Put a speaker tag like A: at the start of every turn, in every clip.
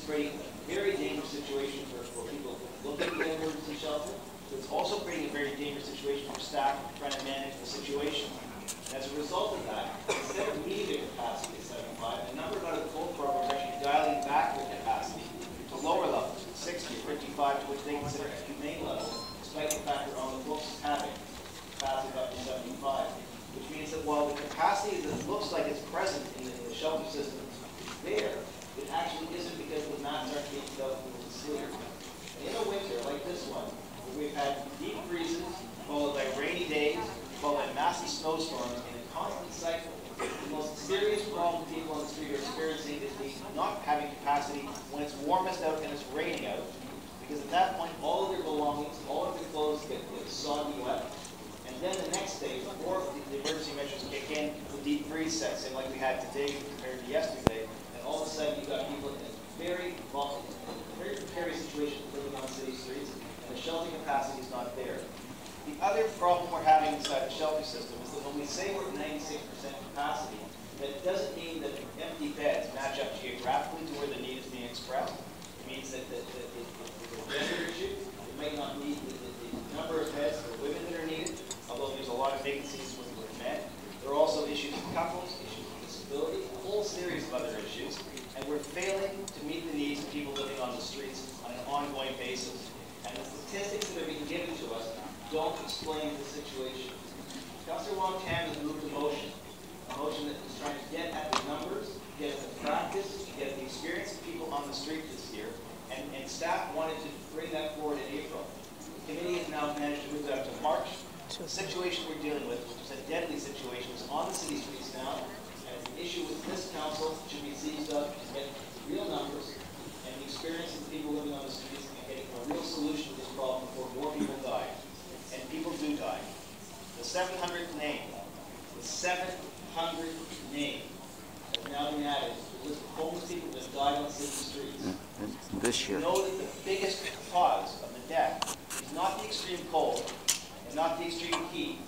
A: creating a very dangerous situation for people looking at the emergency shelter. It's also creating a very dangerous situation for staff trying to manage the situation. And as a result of that, instead of meeting the capacity at 75, a number of other full programs are actually dialing back their capacity to lower levels, 60 or 55, to which they consider a humane level, despite the fact they're on the books having capacity up to 75. Which means that while the capacity that looks like it's present in the shelter system is there, it actually isn't because the mats aren't being filled with the sleep. In a winter like this one, where we've had deep freezes, followed by rainy days, followed by massive snowstorms in a constant cycle, the most serious problem people on the street are experiencing is the not having capacity when it's warmest out and it's raining out, because at that point all of their belongings, all of their clothes get soggy wet. And then the next day, before the emergency measures kick in, the deep freeze sets in like we had today compared to yesterday, and all of a sudden you've got people in a very precarious situation living on city streets, and the shelter capacity is not there. The other problem we're having inside the shelter system is that when we say we're at 96% capacity, that doesn't mean that the empty beds match up geographically to where the need is being expressed. It means that the gender issue, it might not need the number of beds for women that are needed, although there's a lot of vacancies with men. There are also issues with couples, issues with disability, a whole series of other issues, and we're failing to meet the needs of people living on the streets on an ongoing basis. And the statistics that are being given to us don't explain the situation. Councillor Wong-Tam has moved a motion that is trying to get at the numbers, get at the practice, get at the experience of people on the street this year, and staff wanted to bring that forward in April. The committee has now managed to move that to March. The situation we're dealing with, which is a deadly situation, is on the city streets now, and it's an issue with this council should be seized up to get real numbers and the experience of people living on the streets and getting a real solution to this problem before more people die. And people do die. The 700th name, has now been added to the list of homeless people that died on city streets.
B: This year.
A: You know that the biggest cause of the death is not the extreme cold and not the extreme heat,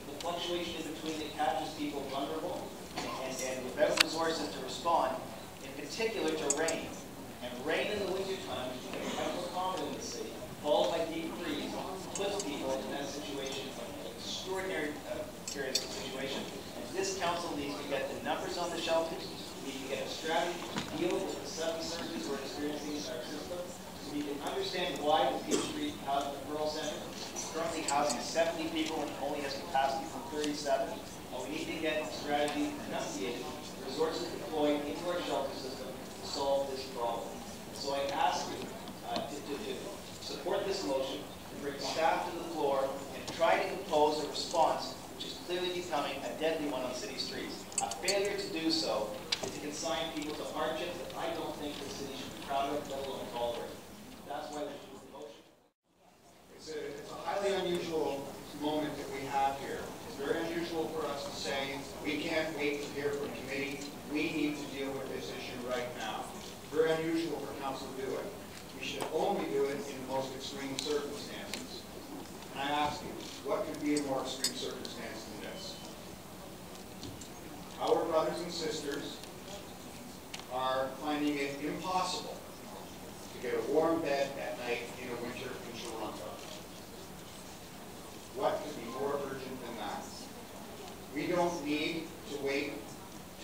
A: but the fluctuation in between that catches people vulnerable and without resources to respond, in particular to rain. And rain in the wintertime, which is becoming more common in the city, followed by deep freeze, puts people in that situation, an extraordinary period of situation. And this council needs to get the numbers on the shelters. We need to get a strategy to deal with the sudden surges we're experiencing in our system. We can understand why the Peach Street Housing Referral Center is currently housing 70 people and only has capacity for 37. And we need to get a strategy enunciated, resources deployed into our shelter system to solve this problem. So I ask you to support this motion, to bring staff to the floor, and try to impose a response which is clearly becoming a deadly one on city streets. A failure to do so is to consign people to hardships that I don't think the city should be proud of, let alone tolerate. That's why we should move the motion.
C: It's a highly unusual moment that we have here. It's very unusual for us to say, we can't wait to hear from committee. We need to deal with this issue right now. Very unusual for council to do it. We should only do it in the most extreme circumstances. And I ask you, what could be a more extreme circumstance than this? Our brothers and sisters are finding it impossible to get a warm bed at night in a winter in Toronto. What could be more urgent than that? We don't need to wait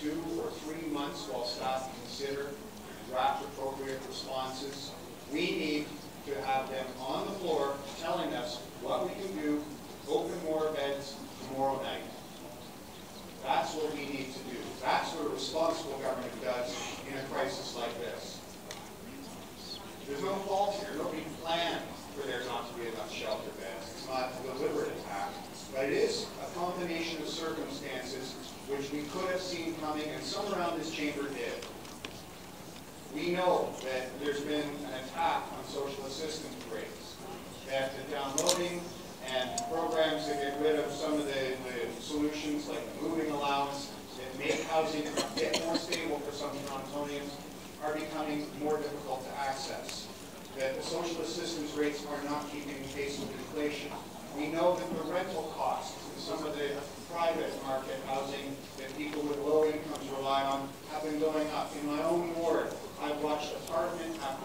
C: 2 or 3 months while staff consider and draft appropriate responses. We need to have them on the floor telling us what we can do to open more beds tomorrow night. That's what we need to do. That's what a responsible government does in a crisis like this. There's no fault here. Nobody planned for there not to be enough shelter beds. It's not a deliberate attack. But it is a combination of circumstances which we could have seen coming, and some around this chamber did. We know that there's been an attack on social assistance rates, that the downloading and programs that get rid of some of the solutions like the moving allowance that make housing a bit more stable for some Torontonians are becoming more difficult to access. That the social assistance rates are not keeping pace with inflation. We know that the rental costs in some of the private market housing that people with low incomes rely on have been going up. In my own ward, I've watched apartment after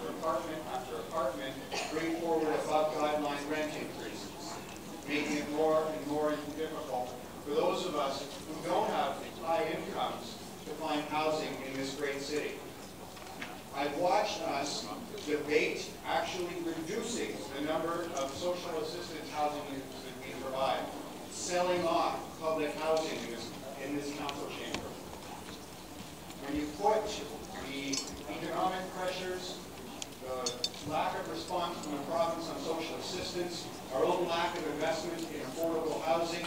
C: housing.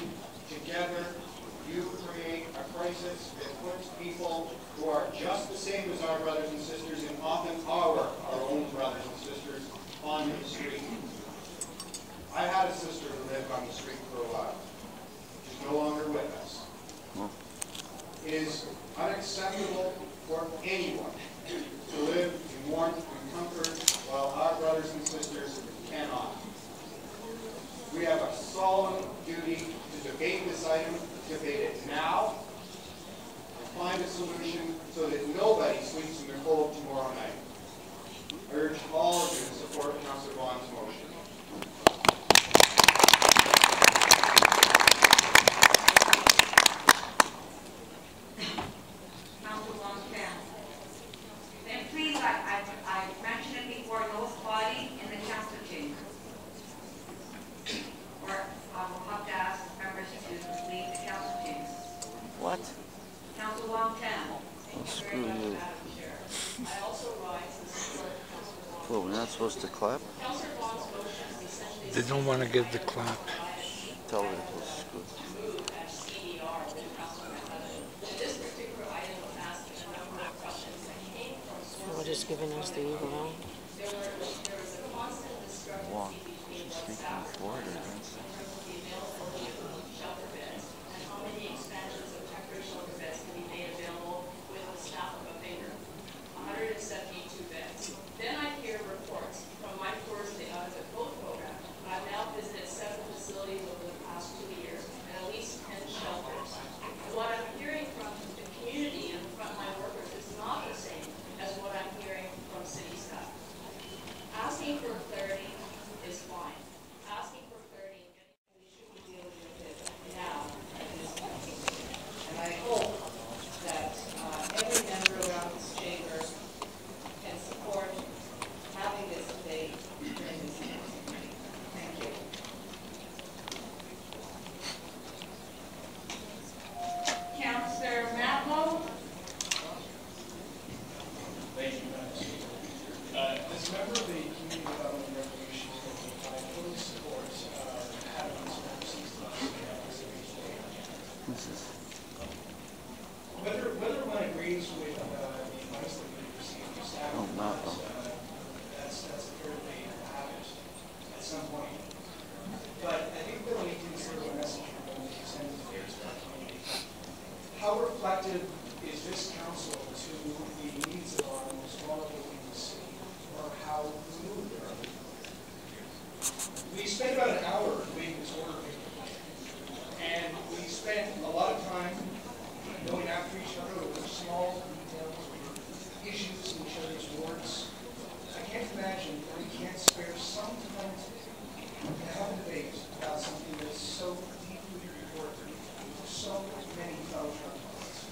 C: Together, you create a crisis that puts people who are just the same as our brothers and sisters, and often our own brothers and sisters, on the street. I had a sister who lived on the street for a while. She's no longer with us. It is unacceptable for anyone to live in warmth and comfort while our brothers and sisters cannot. We have a solemn duty to debate this item, debate it now, and find a solution so that nobody sleeps in the cold tomorrow night. I urge all of you to support Councillor Vaughan's motion.
B: What?
D: Council Long 10.
B: Oh, screw you. Well, we're not supposed to clap?
E: They don't want to get the clap.
B: Tell her to screw.
D: You're just giving us the evil eye.
B: Walk. She's thinking for it or against it.
D: Asking for clarity is fine. Asking for clarity, we should be dealing with it now at this point. And I hope that every member around this chamber can support having this debate during this meeting. Thank you. Councillor Matlow.
F: Thank you, Madam Speaker. As a member of the Community Development and Recreation Committee, I fully support having this conversation. Whether one agrees with the advice that we received from staff, that's a fair debate to have it at some point. But I think that we need to consider the message we're going to send to our community. How reflective is this council to the needs of our most vulnerable in the city? Or how removed are we? We spent about an hour doing this order paper, and we spent a lot of time going after each other over small details, issues in each other's wards. I can't imagine that we can't spare some time to have a debate about something that's so deeply important to so many fellow Torontonians.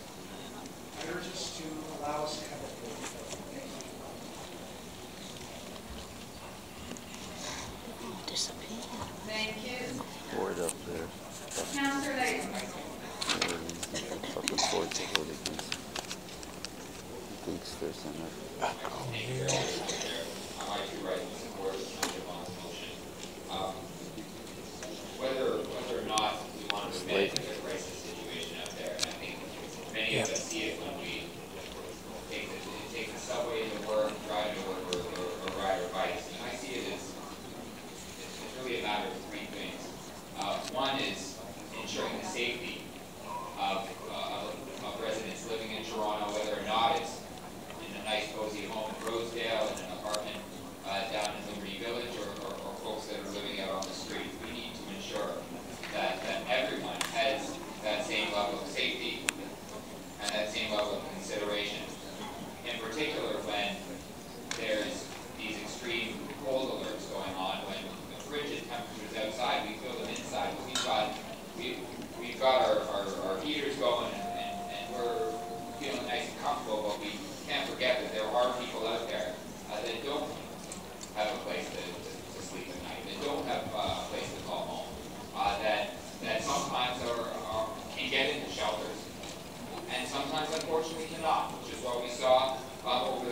F: I urge us to allow us to have a debate. Thank you.
D: Thank you.
B: Board up there.
D: Councillor Layton.
B: Fucking board to vote against. He thinks there's enough.
G: I'm actually right in support of Councillor Vaughan's motion. Whether or not we want to admit that there's a crisis situation out there, and I think many of us see it when we take the subway to work, drive to work, or ride our bikes. And I see it as it's really a matter of three things. One is ensuring the safety of residents living in Toronto, whether or not it's in a nice cozy home in Rosedale, in an apartment down in Liberty Village, or folks that are living out on the street. We need to ensure that everyone has that same level of safety and that same level of consideration. In particular, when there's these extreme cold alerts going on, when the frigid temperatures outside, we feel them inside. We've got our heaters going and we're feeling nice and comfortable, but we can't forget that there are people out there that don't have a place to sleep at night, that don't have a place to call home, that sometimes can get into shelters, and sometimes unfortunately cannot, which is what we saw, what